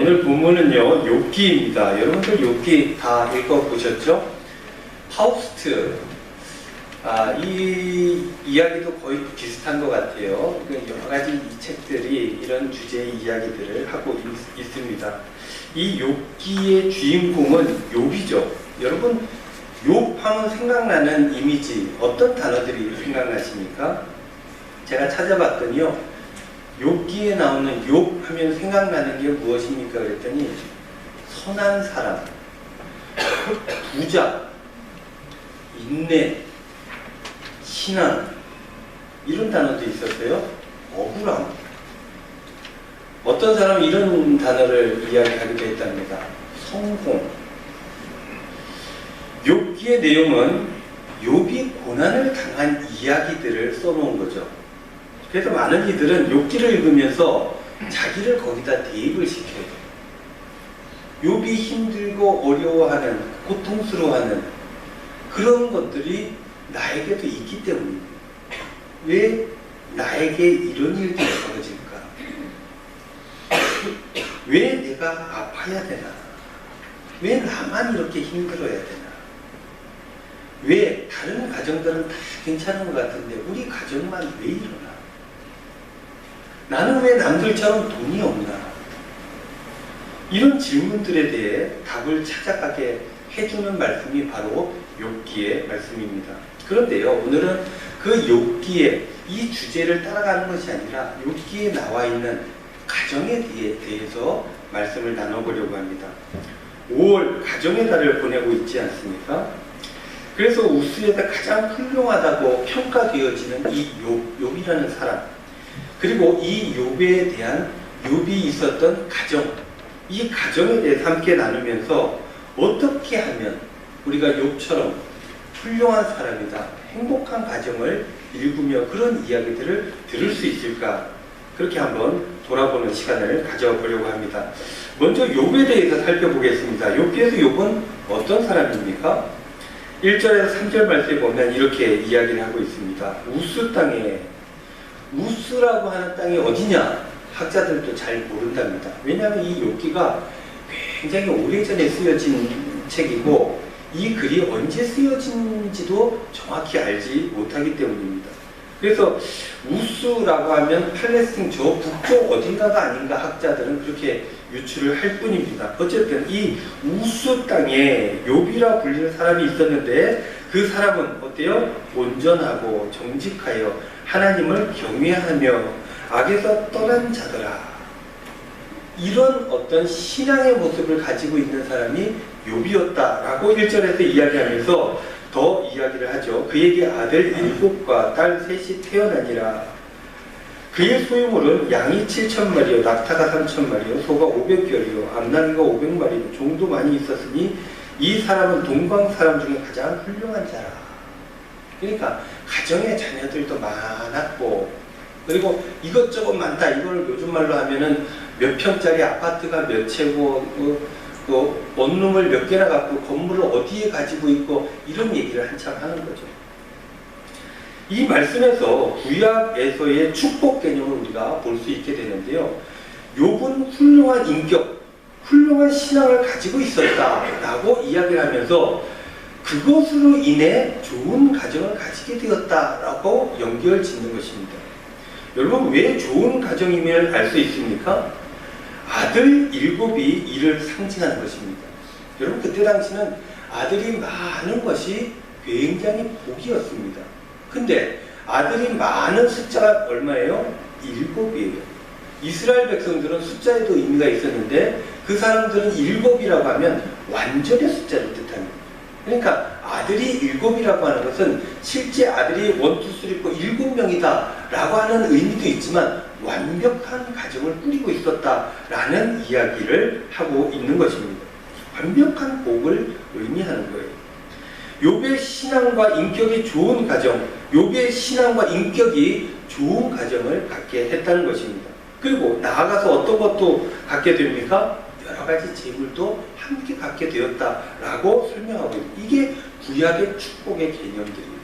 오늘 본문은요, 욥기입니다. 여러분들 욥기 다 읽어보셨죠? 파우스트, 이 이야기도 거의 비슷한 것 같아요. 여러 가지 이 책들이 이런 주제의 이야기들을 하고 있습니다. 이 욥기의 주인공은 욥이죠. 여러분, 욥 하면 생각나는 이미지, 어떤 단어들이 생각나십니까? 제가 찾아봤더니요, 욥기에 나오는 욥 하면 생각나는 게 무엇입니까? 그랬더니 선한 사람, 부자, 인내, 신앙, 이런 단어도 있었어요. 억울함. 어떤 사람은 이런 단어를 이야기하기도 했답니다. 성공. 욥기의 내용은 욥이 고난을 당한 이야기들을 써놓은 거죠. 그래서 많은 이들은 욥기를 읽으면서 자기를 거기다 대입을 시켜요. 욥이 힘들고 어려워하는, 고통스러워하는 그런 것들이 나에게도 있기 때문입니다. 왜 나에게 이런 일들이 벌어질까? 왜 내가 아파야 되나? 왜 나만 이렇게 힘들어야 되나? 왜 다른 가정들은 다 괜찮은 것 같은데 우리 가정만 왜 이러나? 나는 왜 남들처럼 돈이 없나? 이런 질문들에 대해 답을 찾아가게 해주는 말씀이 바로 욥기의 말씀입니다. 그런데요, 오늘은 그 욥기의 이 주제를 따라가는 것이 아니라 욥기에 나와 있는 가정에 대해서 말씀을 나눠보려고 합니다. 5월 가정의 달을 보내고 있지 않습니까? 그래서 우스에다 가장 훌륭하다고 평가되어지는 이 욥이라는 사람, 그리고 이 욥에 대한 욥이 있었던 가정, 이 가정에 대해서 함께 나누면서 어떻게 하면 우리가 욥처럼 훌륭한 사람이다, 행복한 가정을 일구며 그런 이야기들을 들을 수 있을까? 그렇게 한번 돌아보는 시간을 가져보려고 합니다. 먼저 욥에 대해서 살펴보겠습니다. 욥기에서 욥은 어떤 사람입니까? 1절에서 3절 말씀에 보면 이렇게 이야기를 하고 있습니다. 우스 땅에, 우스라고 하는 땅이 어디냐? 학자들도 잘 모른답니다. 왜냐하면 이 욥기가 굉장히 오래전에 쓰여진 책이고 이 글이 언제 쓰여진지도 정확히 알지 못하기 때문입니다. 그래서 우스라고 하면 팔레스틴 저 북쪽 어딘가가 아닌가 학자들은 그렇게 유추를 할 뿐입니다. 어쨌든 이 우스 땅에 욥이라 불리는 사람이 있었는데 그 사람은 어때요? 온전하고 정직하여 하나님을 경외하며 악에서 떠난 자더라. 이런 어떤 신앙의 모습을 가지고 있는 사람이 욥이었다라고 1절에서 이야기하면서 더 이야기를 하죠. 그에게 아들 7과 딸 3이 태어나니라. 그의 소유물은 양이 7,000마리요, 낙타가 3,000마리요, 소가 500결이요, 암나귀가 500마리요, 종도 많이 있었으니 이 사람은 동방 사람 중에 가장 훌륭한 자라. 그러니까 가정의 자녀들도 많았고, 그리고 이것저것 많다. 이걸 요즘 말로 하면은 몇 평짜리 아파트가 몇 채고, 원룸을 몇 개나 갖고 건물을 어디에 가지고 있고, 이런 얘기를 한참 하는 거죠. 이 말씀에서 구약에서의 축복 개념을 우리가 볼 수 있게 되는데요. 욥은 훌륭한 인격, 훌륭한 신앙을 가지고 있었다라고 이야기를 하면서 그것으로 인해 좋은 가정을 가지게 되었다라고 연결 짓는 것입니다. 여러분, 왜 좋은 가정이면 알 수 있습니까? 아들 7이 이를 상징하는 것입니다. 여러분, 그때 당시는 아들이 많은 것이 굉장히 복이었습니다. 근데 아들이 많은 숫자가 얼마예요? 7이에요. 이스라엘 백성들은 숫자에도 의미가 있었는데 그 사람들은 7이라고 하면 완전의 숫자를 뜻합니다. 그러니까 아들이 7이라고 하는 것은 실제 아들이 1, 2, 3, 4, 7명이다 라고 하는 의미도 있지만 완벽한 가정을 꾸리고 있었다라는 이야기를 하고 있는 것입니다. 완벽한 복을 의미하는 거예요. 욥의 신앙과 인격이 좋은 가정, 욥의 신앙과 인격이 좋은 가정을 갖게 했다는 것입니다. 그리고 나아가서 어떤 것도 갖게 됩니까? 여러 가지 재물도 함께 갖게 되었다라고 설명하고 있습니다. 이게 구약의 축복의 개념들이에요.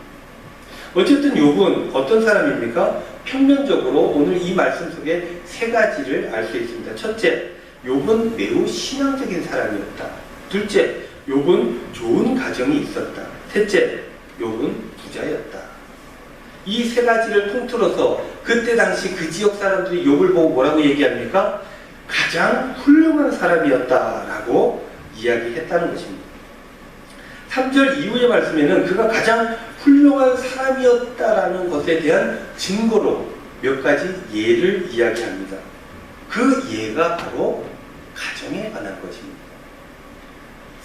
어쨌든 욥은 어떤 사람입니까? 평면적으로 오늘 이 말씀 속에 3가지를 알 수 있습니다. 첫째, 욥은 매우 신앙적인 사람이었다. 둘째, 욥은 좋은 가정이 있었다. 셋째, 욥은 부자였다. 이 세 가지를 통틀어서 그때 당시 그 지역 사람들이 욥을 보고 뭐라고 얘기합니까? 가장 훌륭한 사람이었다라고 이야기했다는 것입니다. 3절 이후의 말씀에는 그가 가장 훌륭한 사람이었다라는 것에 대한 증거로 몇 가지 예를 이야기합니다. 그 예가 바로 가정에 관한 것입니다.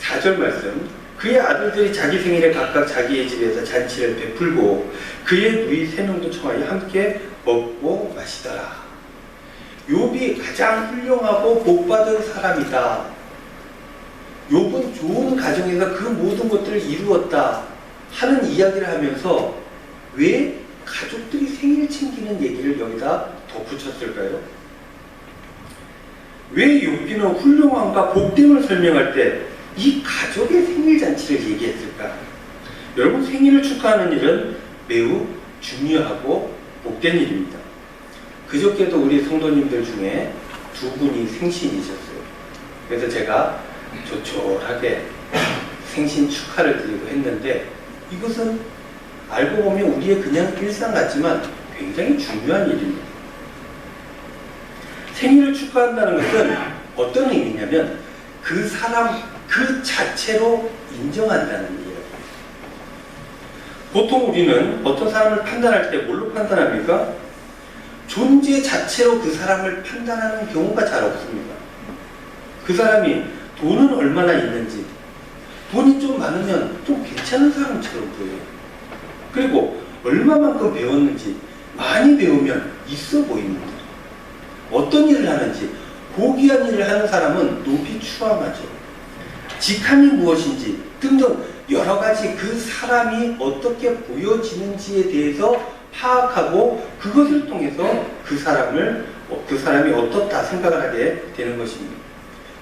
4절 말씀, 그의 아들들이 자기 생일에 각각 자기의 집에서 잔치를 베풀고 그의 누이 3명도 청하여 함께 먹고 마시더라. 욥이 가장 훌륭하고 복받은 사람이다. 욥은 좋은 가정에서 그 모든 것들을 이루었다 하는 이야기를 하면서 왜 가족들이 생일 챙기는 얘기를 여기다 덧붙였을까요? 왜 욥기는 훌륭함과 복됨을 설명할 때 이 가족의 생일 잔치를 얘기했을까? 여러분, 생일을 축하하는 일은 매우 중요하고 복된 일입니다. 그저께도 우리 성도님들 중에 2분이 생신이셨어요. 그래서 제가 조촐하게 생신 축하를 드리고 했는데, 이것은 알고 보면 우리의 그냥 일상 같지만 굉장히 중요한 일입니다. 생일을 축하한다는 것은 어떤 의미냐면 그 사람 그 자체로 인정한다는 이야기예요. 보통 우리는 어떤 사람을 판단할 때 뭘로 판단합니까? 존재 자체로 그 사람을 판단하는 경우가 잘 없습니다. 그 사람이 돈은 얼마나 있는지, 돈이 좀 많으면 좀 괜찮은 사람처럼 보여요. 그리고 얼마만큼 배웠는지, 많이 배우면 있어 보입니다. 어떤 일을 하는지, 고귀한 일을 하는 사람은 높이 추앙하죠. 직함이 무엇인지 등등 여러 가지 그 사람이 어떻게 보여지는지에 대해서 파악하고 그것을 통해서 그 사람이 어떻다 생각을 하게 되는 것입니다.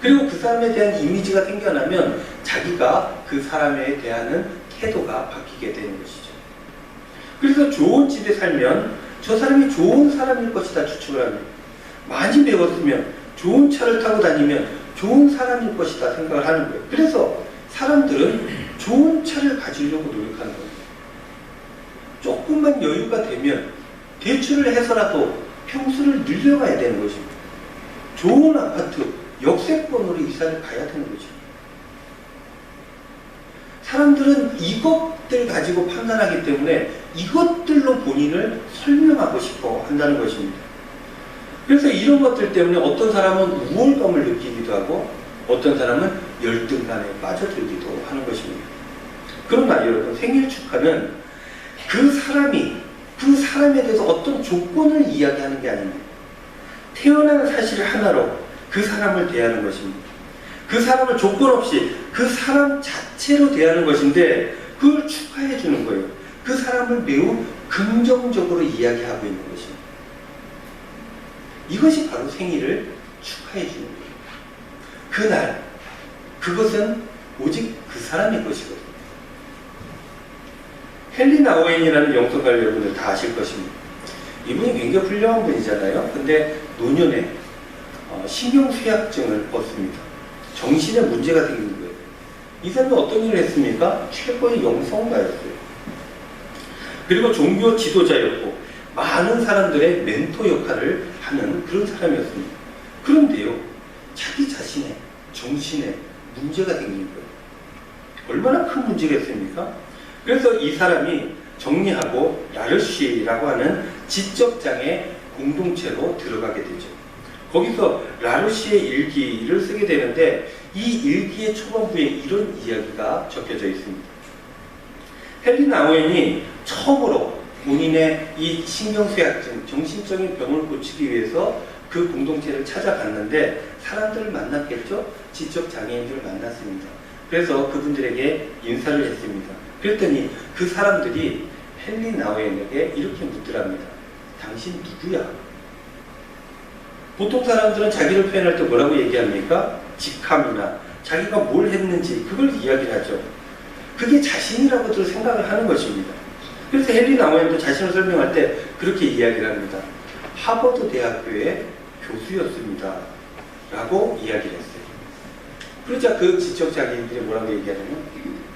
그리고 그 사람에 대한 이미지가 생겨나면 자기가 그 사람에 대한 태도가 바뀌게 되는 것이죠. 그래서 좋은 집에 살면 저 사람이 좋은 사람일 것이다 추측을 합니다. 많이 배웠으면, 좋은 차를 타고 다니면 좋은 사람일 것이다 생각을 하는 거예요. 그래서 사람들은 좋은 차를 가지려고 노력하는 거예요. 조금만 여유가 되면 대출을 해서라도 평수를 늘려가야 되는 것입니다. 좋은 아파트, 역세권으로 이사를 가야 되는 거죠. 사람들은 이것들 가지고 판단하기 때문에 이것들로 본인을 설명하고 싶어 한다는 것입니다. 그래서 이런 것들 때문에 어떤 사람은 우월감을 느끼기도 하고 어떤 사람은 열등감에 빠져들기도 하는 것입니다. 그러나 여러분, 생일 축하는 그 사람에 대해서 어떤 조건을 이야기하는 게 아닙니다. 태어난 사실 하나로 그 사람을 대하는 것입니다. 그 사람을 조건 없이 그 사람 자체로 대하는 것인데 그걸 축하해 주는 거예요. 그 사람을 매우 긍정적으로 이야기하고 있는 것입니다. 이것이 바로 생일을 축하해 주는 거예요. 그날, 그것은 오직 그 사람의 것이거든요. 헨리 오웬이라는 영성가를 여러분들 다 아실 것입니다. 이분이 굉장히 훌륭한 분이잖아요. 근데 노년에 신경쇠약증을 얻습니다. 정신에 문제가 생긴 거예요. 이 사람이 어떤 일을 했습니까? 최고의 영성가였어요. 그리고 종교 지도자였고 많은 사람들의 멘토 역할을 하는 그런 사람이었습니다. 그런데요, 자기 자신의 정신에 문제가 생긴 거예요. 얼마나 큰 문제겠습니까? 그래서 이 사람이 정리하고 라르쉬라고 하는 지적장애 공동체로 들어가게 되죠. 거기서 라르쉬의 일기를 쓰게 되는데 이 일기의 초반부에 이런 이야기가 적혀져 있습니다. 헨리 오웬이 처음으로 본인의 이 신경쇠약증, 정신적인 병을 고치기 위해서 그 공동체를 찾아갔는데 사람들을 만났겠죠? 지적장애인들을 만났습니다. 그래서 그분들에게 인사를 했습니다. 그랬더니 그 사람들이 헨리 오웬에게 이렇게 묻더랍니다. 당신 누구야? 보통 사람들은 자기를 표현할 때 뭐라고 얘기합니까? 직함이나 자기가 뭘 했는지 그걸 이야기를 하죠. 그게 자신이라고들 생각을 하는 것입니다. 그래서 헨리 오웬도 자신을 설명할 때 그렇게 이야기를 합니다. 하버드 대학교의 교수였습니다. 라고 이야기를 했어요. 그러자 그 지적장애인들이 뭐라고 얘기하냐면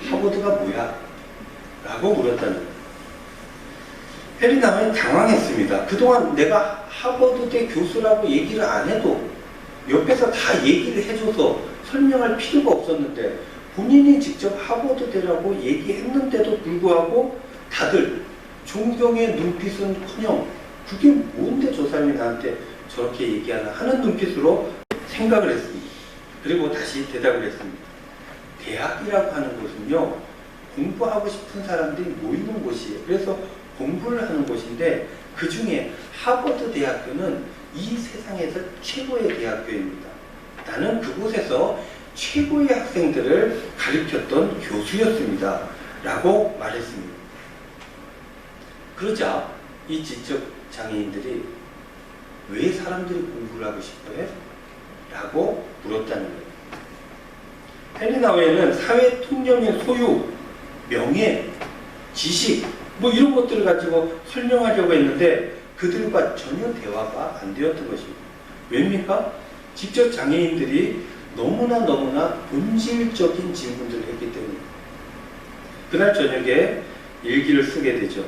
하버드가 뭐야? 라고 물었다는 거예요. 헬리나는 당황했습니다. 그동안 내가 하버드대 교수라고 얘기를 안 해도 옆에서 다 얘기를 해줘서 설명할 필요가 없었는데 본인이 직접 하버드대라고 얘기했는데도 불구하고 다들 존경의 눈빛은커녕 그게 뭔데 저 사람이 나한테 저렇게 얘기하나 하는 눈빛으로 생각을 했습니다. 그리고 다시 대답을 했습니다. 대학이라고 하는 곳은요, 공부하고 싶은 사람들이 모이는 곳이에요. 그래서 공부를 하는 곳인데 그 중에 하버드 대학교는 이 세상에서 최고의 대학교입니다. 나는 그곳에서 최고의 학생들을 가르쳤던 교수였습니다. 라고 말했습니다. 그러자 이 지적 장애인들이 왜 사람들이 공부를 하고 싶어요? 라고 물었다는 거예요. 헬리나웨는 사회 통념의 소유, 명예, 지식 뭐 이런 것들을 가지고 설명하려고 했는데 그들과 전혀 대화가 안 되었던 것입니다. 왜입니까? 지적 장애인들이 너무나 본질적인 질문들을 했기 때문입니다. 그날 저녁에 일기를 쓰게 되죠.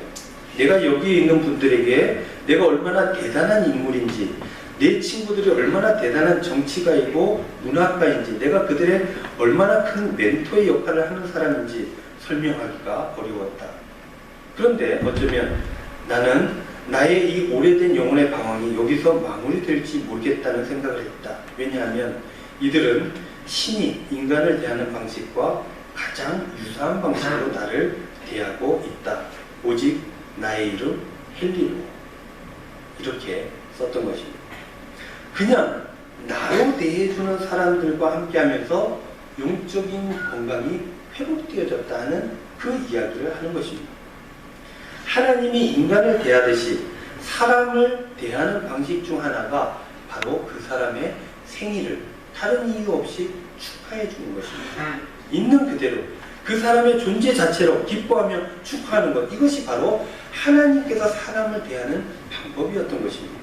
내가 여기 있는 분들에게 내가 얼마나 대단한 인물인지, 내 친구들이 얼마나 대단한 정치가이고 문학가인지, 내가 그들의 얼마나 큰 멘토의 역할을 하는 사람인지 설명하기가 어려웠다. 그런데 어쩌면 나는 나의 이 오래된 영혼의 방황이 여기서 마무리될지 모르겠다는 생각을 했다. 왜냐하면 이들은 신이 인간을 대하는 방식과 가장 유사한 방식으로 나를 대하고 있다. 오직 나의 이름 헨리로. 이렇게 썼던 것입니다. 그냥 나로 대해주는 사람들과 함께하면서 영적인 건강이 회복되어졌다는 그 이야기를 하는 것입니다. 하나님이 인간을 대하듯이 사람을 대하는 방식 중 하나가 바로 그 사람의 생일을 다른 이유 없이 축하해 주는 것입니다. 있는 그대로 그 사람의 존재 자체로 기뻐하며 축하하는 것, 이것이 바로 하나님께서 사람을 대하는 방법이었던 것입니다.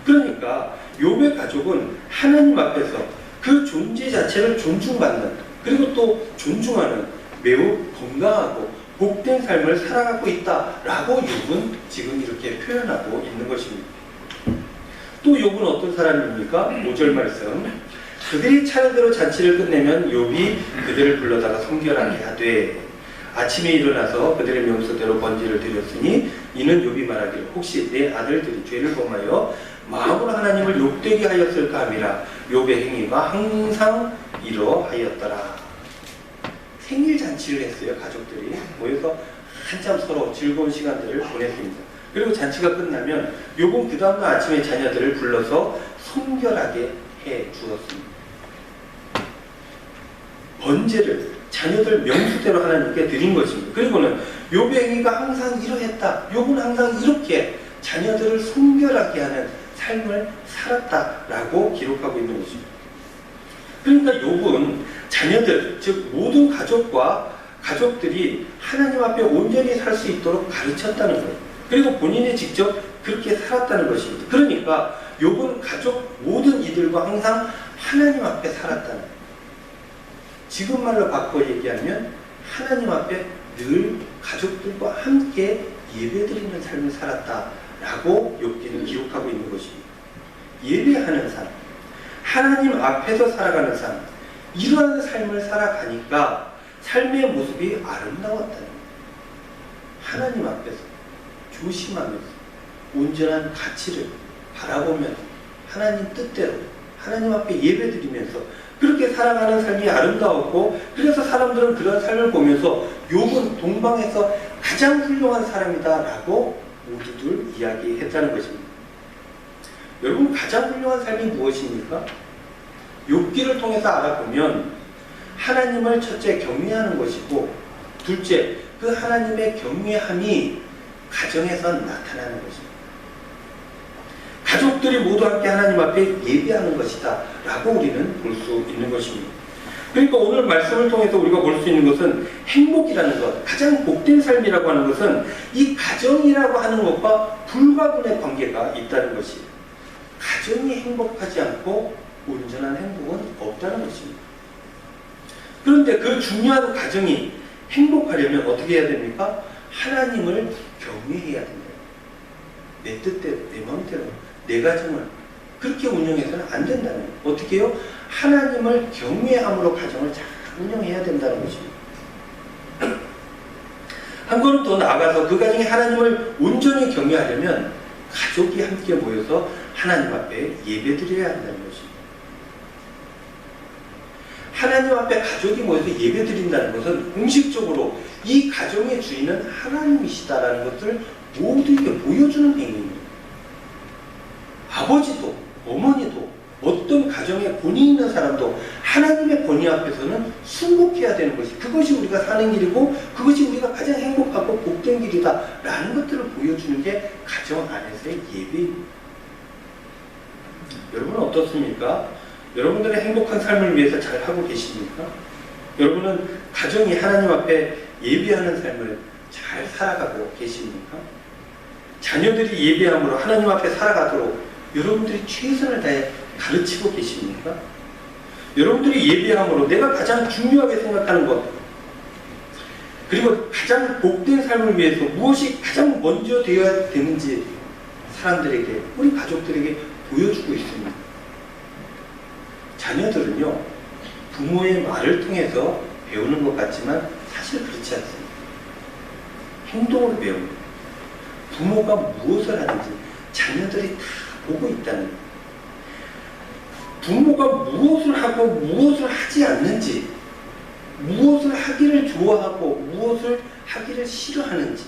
그러니까 욥의 가족은 하나님 앞에서 그 존재 자체를 존중받는, 그리고 또 존중하는 매우 건강하고 복된 삶을 살아가고 있다라고 욥은 지금 이렇게 표현하고 있는 것입니다. 또 욥은 어떤 사람입니까? 5절 말씀. 그들이 차례대로 잔치를 끝내면 욥이 그들을 불러다가 성결하게 하되 아침에 일어나서 그들의 명수대로 번제를 드렸으니 이는 욥이 말하기를 혹시 내 아들들이 죄를 범하여 마음으로 하나님을 욕되게 하였을까 함이라. 욥의 행위가 항상 이러하였더라. 생일 잔치를 했어요. 가족들이 모여서 한참 서로 즐거운 시간들을 보냈습니다. 그리고 잔치가 끝나면 욥은 그 다음날 아침에 자녀들을 불러서 성결하게 해 주었습니다. 번제를 자녀들 명수대로 하나님께 드린 것입니다. 그리고는 욥의 행위가 항상 이러했다. 욥은 항상 이렇게 자녀들을 성결하게 하는 삶을 살았다라고 기록하고 있는 것입니다. 그러니까 욥은 자녀들, 즉 모든 가족들이 하나님 앞에 온전히 살 수 있도록 가르쳤다는 거예요. 그리고 본인이 직접 그렇게 살았다는 것입니다. 그러니까 욥은 가족 모든 이들과 항상 하나님 앞에 살았다는 거예요. 지금 말로 바꿔 얘기하면 하나님 앞에 늘 가족들과 함께 예배드리는 삶을 살았다라고 욥기는 기록하고 있는 것입니다. 예배하는 삶, 하나님 앞에서 살아가는 삶, 이러한 삶을 살아가니까 삶의 모습이 아름다웠다는 거예요. 하나님 앞에서 조심하면서 온전한 가치를 바라보면서 하나님 뜻대로 하나님 앞에 예배드리면서 그렇게 살아가는 삶이 아름다웠고, 그래서 사람들은 그런 삶을 보면서 욥은 동방에서 가장 훌륭한 사람이다라고 모두들 이야기했다는 것입니다. 여러분, 가장 훌륭한 삶이 무엇입니까? 욥기를 통해서 알아보면 하나님을 첫째 경외하는 것이고, 둘째 그 하나님의 경외함이 가정에서 나타나는 것입니다. 가족들이 모두 함께 하나님 앞에 예배하는 것이다 라고 우리는 볼 수 있는 것입니다. 그러니까 오늘 말씀을 통해서 우리가 볼 수 있는 것은 행복이라는 것, 가장 복된 삶이라고 하는 것은 이 가정이라고 하는 것과 불가분의 관계가 있다는 것이에요. 가정이 행복하지 않고 온전한 행복은 없다는 것입니다. 그런데 그 중요한 가정이 행복하려면 어떻게 해야 됩니까? 하나님을 경외해야 됩니다. 내 뜻대로, 내 마음대로, 내 가정을 그렇게 운영해서는 안 된다는 거예요. 어떻게 해요? 하나님을 경외함으로 가정을 잘 운영해야 된다는 것입니다. 한 걸음 더 나아가서 그 가정이 하나님을 온전히 경외하려면 가족이 함께 모여서 하나님 앞에 예배드려야 한다는 것입니다. 하나님 앞에 가족이 모여서 예배드린다는 것은 공식적으로 이 가정의 주인은 하나님이시다라는 것을 모두에게 보여주는 행위입니다. 아버지도 어머니도 어떤 가정에 본의 있는 사람도 하나님의 권위 앞에서는 순복해야 되는 것이, 그것이 우리가 사는 길이고 그것이 우리가 가장 행복하고 복된 길이다 라는 것들을 보여주는 게 가정 안에서의 예배입니다. 여러분은 어떻습니까? 여러분들의 행복한 삶을 위해서 잘 하고 계십니까? 여러분은 가정이 하나님 앞에 예배하는 삶을 잘 살아가고 계십니까? 자녀들이 예배함으로 하나님 앞에 살아가도록 여러분들이 최선을 다해 가르치고 계십니까? 여러분들이 예배함으로 내가 가장 중요하게 생각하는 것, 그리고 가장 복된 삶을 위해서 무엇이 가장 먼저 되어야 되는지 사람들에게, 우리 가족들에게 보여주고 있습니다. 자녀들은요, 부모의 말을 통해서 배우는 것 같지만 사실 그렇지 않습니다. 행동으로 배웁니다. 부모가 무엇을 하는지 자녀들이 다 보고 있다는 거예요. 부모가 무엇을 하고 무엇을 하지 않는지, 무엇을 하기를 좋아하고 무엇을 하기를 싫어하는지,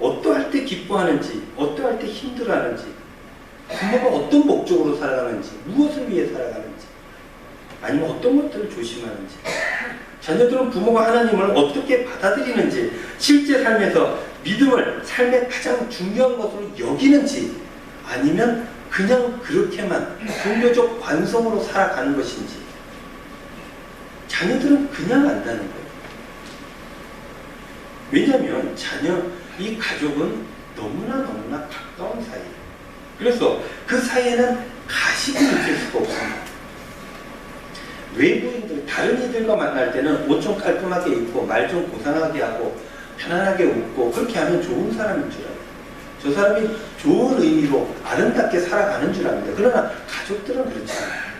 어떠할 때 기뻐하는지, 어떠할 때 힘들어하는지, 부모가 어떤 목적으로 살아가는지, 무엇을 위해 살아가는지, 아니면 어떤 것들을 조심하는지, 자녀들은 부모가 하나님을 어떻게 받아들이는지, 실제 삶에서 믿음을 삶의 가장 중요한 것으로 여기는지, 아니면 그냥 그렇게만 종교적 관성으로 살아가는 것인지, 자녀들은 그냥 안다는 거예요. 왜냐하면 이 가족은 너무나 가까운 사이예요. 그래서 그 사이에는 가식이 있을 수가 없습니다. 외부인들, 다른 이들과 만날 때는 옷 좀 깔끔하게 입고 말 좀 고상하게 하고 편안하게 웃고 그렇게 하면 좋은 사람인 줄 알아요. 저 사람이 좋은 의미로 아름답게 살아가는 줄 압니다. 그러나 가족들은 그렇지 않아요.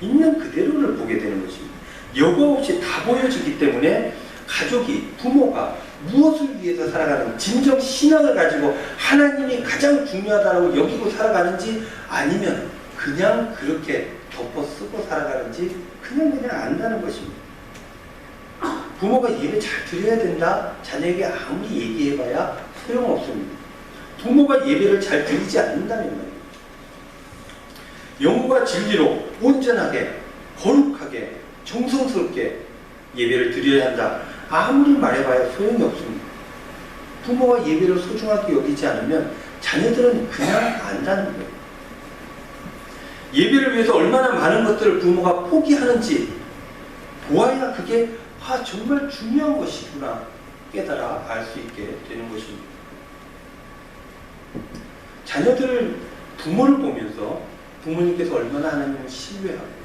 있는 그대로를 보게 되는 것입니다. 여과 없이 다 보여주기 때문에 가족이, 부모가 무엇을 위해서 살아가는, 진정 신앙을 가지고 하나님이 가장 중요하다고 여기고 살아가는지, 아니면 그냥 그렇게 덮어쓰고 살아가는지 그냥 안다는 것입니다. 부모가 예배 잘 드려야 된다, 자녀에게 아무리 얘기해봐야 소용없습니다. 부모가 예배를 잘 드리지 않는다면 말이에요. 영과 진리로 온전하게, 거룩하게, 정성스럽게 예배를 드려야 한다, 아무리 말해봐야 소용이 없습니다. 부모가 예배를 소중하게 여기지 않으면 자녀들은 그냥 안다는 거예요. 예배를 위해서 얼마나 많은 것들을 부모가 포기하는지 보아야 그게 정말 중요한 것이구나 깨달아 알 수 있게 되는 것입니다. 자녀들을, 부모를 보면서 부모님께서 얼마나 하나님을 신뢰하고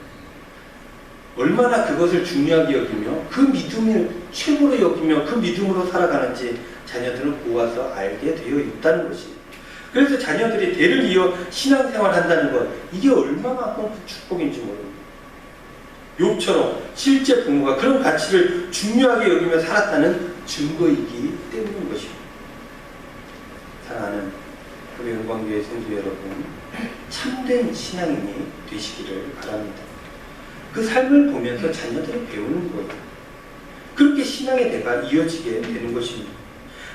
얼마나 그것을 중요하게 여기며 그 믿음을 최고로 여기며 그 믿음으로 살아가는지 자녀들은 보아서 알게 되어 있다는 것입니다. 그래서 자녀들이 대를 이어 신앙생활을 한다는 것, 이게 얼마나 큰 축복인지 모릅니다. 욥처럼 실제 부모가 그런 가치를 중요하게 여기며 살았다는 증거이기 때문인 것입니다. 사랑하는 금요영광교회 성도 여러분, 참된 신앙인이 되시기를 바랍니다. 그 삶을 보면서 자녀들이 배우는 거예요. 그렇게 신앙의 대가 이어지게 되는 것입니다.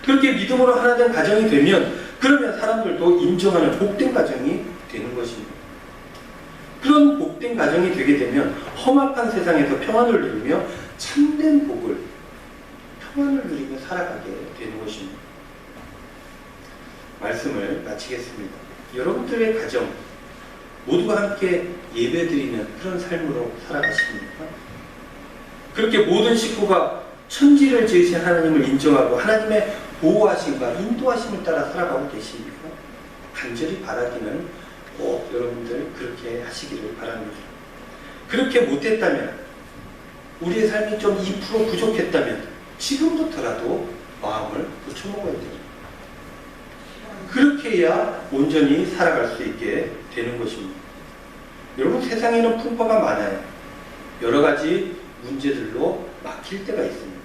그렇게 믿음으로 하나 된 가정이 되면, 그러면 사람들도 인정하는 복된 가정이 되는 것입니다. 그런 복된 가정이 되게 되면 험악한 세상에서 평안을 누리며 참된 복을, 평안을 누리며 살아가게 되는 것입니다. 말씀을 마치겠습니다. 여러분들의 가정 모두가 함께 예배드리는 그런 삶으로 살아가십니까? 그렇게 모든 식구가 천지를 지으신 하나님을 인정하고 하나님의 보호하심과 인도하심을 따라 살아가고 계십니까? 간절히 바라기는 꼭 여러분들 그렇게 하시기를 바랍니다. 그렇게 못했다면, 우리의 삶이 좀 2% 부족했다면 지금부터라도 마음을 고쳐먹어야 돼요. 그렇게 해야 온전히 살아갈 수 있게 되는 것입니다. 여러분, 세상에는 풍파가 많아요. 여러 가지 문제들로 막힐 때가 있습니다.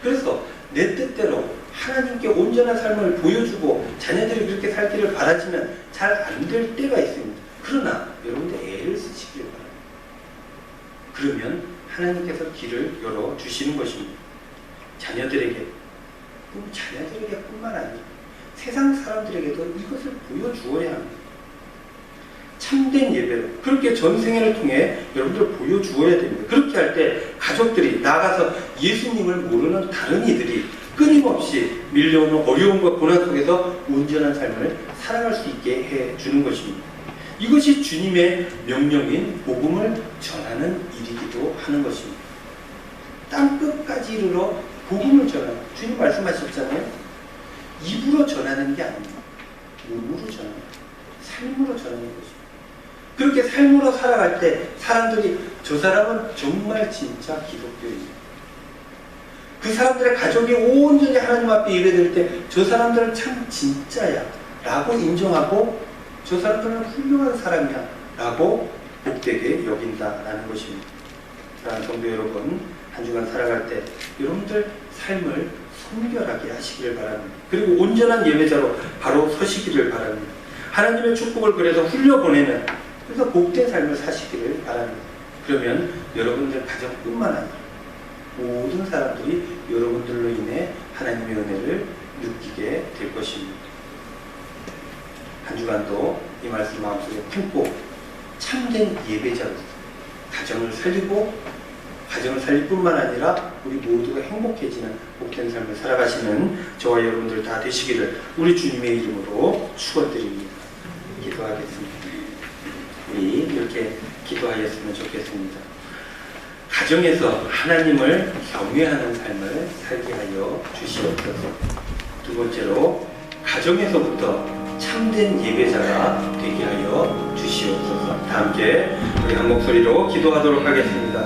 그래서 내 뜻대로 하나님께 온전한 삶을 보여주고 자녀들이 그렇게 살기를 바라지만 잘 안 될 때가 있습니다. 그러나 여러분들 애를 쓰시길 바랍니다. 그러면 하나님께서 길을 열어주시는 것입니다. 자녀들에게 뿐만 아니라 세상 사람들에게도 이것을 보여주어야 합니다. 참된 예배로 그렇게 전생애를 통해 여러분들 보여주어야 됩니다. 그렇게 할 때 가족들이 나가서 예수님을 모르는 다른 이들이 끊임없이 밀려오는 어려움과 고난 속에서 온전한 삶을 살아갈 수 있게 해주는 것입니다. 이것이 주님의 명령인 복음을 전하는 일이기도 하는 것입니다. 땅끝까지 이르러 복음을 전하는, 주님 말씀하셨잖아요. 입으로 전하는 게 아닙니다. 몸으로 전하는, 삶으로 전하는 것입니다. 그렇게 삶으로 살아갈 때 사람들이 저 사람은 정말 진짜 기독교인이에요. 그 사람들의 가족이 온전히 하나님 앞에 예배될 때 저 사람들은 참 진짜야 라고 인정하고 저 사람들은 훌륭한 사람이야 라고 복되게 여긴다라는 것입니다. 사랑하는 성도 여러분, 한 주간 살아갈 때 여러분들 삶을 성결하게 하시기를 바랍니다. 그리고 온전한 예배자로 바로 서시기를 바랍니다. 하나님의 축복을 그래서 흘려보내는, 그래서 복된 삶을 사시기를 바랍니다. 그러면 여러분들 가정뿐만 아니라 모든 사람들이 여러분들로 인해 하나님의 은혜를 느끼게 될 것입니다. 한 주간도 이 말씀 마음속에 품고 참된 예배자로서 가정을 살릴 뿐만 아니라 우리 모두가 행복해지는 복된 삶을 살아가시는 저와 여러분들 다 되시기를 우리 주님의 이름으로 축원드립니다. 기도하겠습니다. 우리 이렇게 기도하였으면 좋겠습니다. 가정에서 하나님을 경외하는 삶을 살게 하여 주시옵소서. 두 번째로, 가정에서부터 참된 예배자가 되게 하여 주시옵소서. 다 함께 우리 한 목소리로 기도하도록 하겠습니다.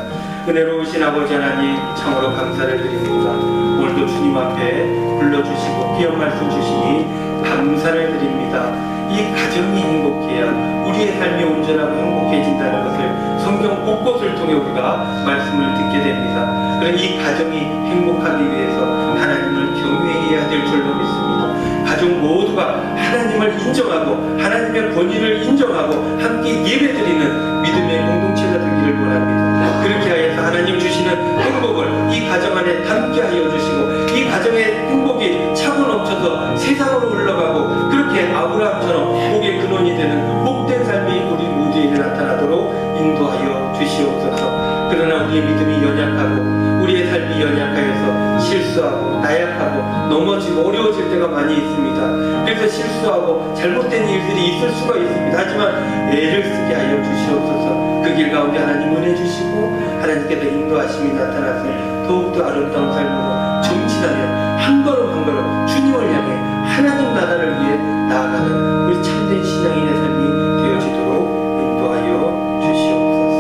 은혜로우신 아버지 하나님, 참으로 감사를 드립니다. 오늘도 주님 앞에 불러주시고 귀한 말씀 주시니 감사를 드립니다. 이 가정이 행복해야 우리의 삶이 온전하고 행복해진다는 것을 성경 곳곳을 통해 우리가 말씀을 듣게 됩니다. 그런 이 가정이 행복하기 위해서 하나님을 경외해야 될 줄로 믿습니다. 가족 모두가 하나님을 인정하고 하나님의 권위를 인정하고 함께 예배드리는 믿음의 공동체가 되기를 원합니다. 그렇게 하여서 하나님 주시는 행복을 이 가정 안에 담게 하여 주시고 이 가정의 행복이 차고 넘쳐서 세상으로 흘러가고 그렇게 아브라함처럼 복의 근원이 되는 복된 삶이 우리 모두에게 나타나도록 인도하여 주시옵소서. 그러나 우리의 믿음이 연약하고 우리의 삶이 연약하여서 실수하고 나약하고 넘어지고 어려워질 때가 많이 있습니다. 그래서 실수하고 잘못된 일들이 있을 수가 있습니다. 하지만 애를 쓰게 하여 주시옵소서. 그 길 가운데 하나님 은혜 주시고 하나님께서 인도하심이 나타나서 더욱더 아름다운 삶으로 정진하며 한 걸음 한 걸음 주님을 향해 하나님 나라를 위해 나아가는 우리 참된 신앙인의 삶이 되어지도록 인도하여 주시옵소서.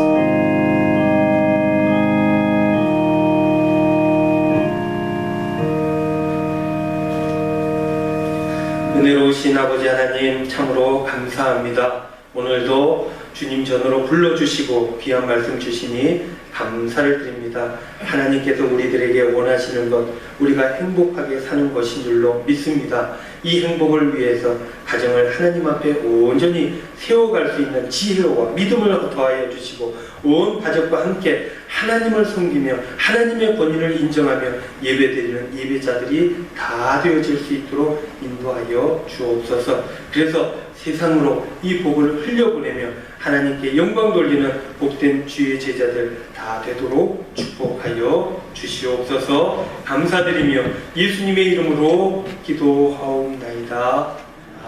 은혜로우신 아버지 하나님, 참으로 감사합니다. 오늘도 주님 전으로 불러주시고 귀한 말씀 주시니 감사를 드립니다. 하나님께서 우리들에게 원하시는 것, 우리가 행복하게 사는 것인 줄로 믿습니다. 이 행복을 위해서 가정을 하나님 앞에 온전히 세워갈 수 있는 지혜와 믿음을 더하여 주시고 온 가족과 함께 하나님을 섬기며 하나님의 권위를 인정하며 예배드리는 예배자들이 다 되어질 수 있도록 인도하여 주옵소서. 그래서 세상으로 이 복을 흘려보내며 하나님께 영광 돌리는 복된 주의 제자들 다 되도록 축복하여 주시옵소서. 감사드리며 예수님의 이름으로 기도하옵나이다.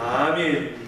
아멘.